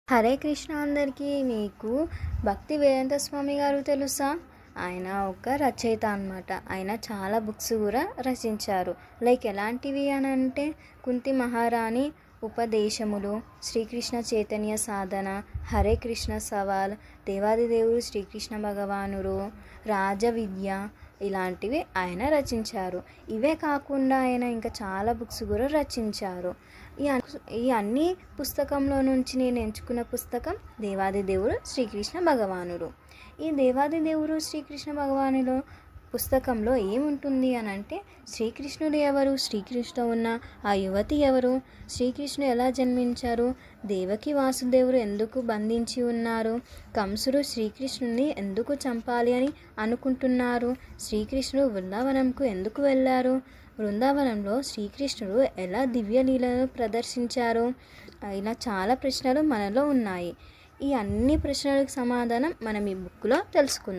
హరే కృష్ణ అందరికీ. మీకు భక్తి వేదాంత స్వామి గారు తెలుసా? ఆయన ఒక రచయిత అన్నమాట. ఆయన చాలా బుక్స్ కూడా రచించారు. లైక్ ఎలాంటివి అని అంటే కుంతి మహారాణి ఉపదేశములు, శ్రీకృష్ణ చైతన్య సాధన, హరే కృష్ణ సవాల్, దేవాది దేవుడు శ్రీకృష్ణ భగవానుడు, రాజవిద్య, ఇలాంటివి ఆయన రచించారు. ఇవే కాకుండా ఆయన ఇంకా చాలా బుక్స్ కూడా రచించారు. ఈ అన్ని పుస్తకంలో నుంచి నేను ఎంచుకున్న పుస్తకం దేవాది దేవుడు శ్రీకృష్ణ భగవానుడు. ఈ దేవాది దేవుడు శ్రీకృష్ణ భగవానుడు పుస్తకంలో ఏముంటుంది అని అంటే శ్రీకృష్ణుడు ఎవరు, శ్రీకృష్ణుడు ఉన్న ఆ యువతి ఎవరు, శ్రీకృష్ణుడు ఎలా జన్మించారు, దేవకి వాసుదేవుడు ఎందుకు బంధించి ఉన్నారు, కంసుడు శ్రీకృష్ణుని ఎందుకు చంపాలి అని అనుకుంటున్నారు, శ్రీకృష్ణుడు బృందావనంకు ఎందుకు వెళ్ళారు, బృందావనంలో శ్రీకృష్ణుడు ఎలా దివ్యలీలను ప్రదర్శించారు, ఇలా చాలా ప్రశ్నలు మనలో ఉన్నాయి. ఈ అన్ని ప్రశ్నలకు సమాధానం మనం ఈ బుక్లో తెలుసుకుందాం.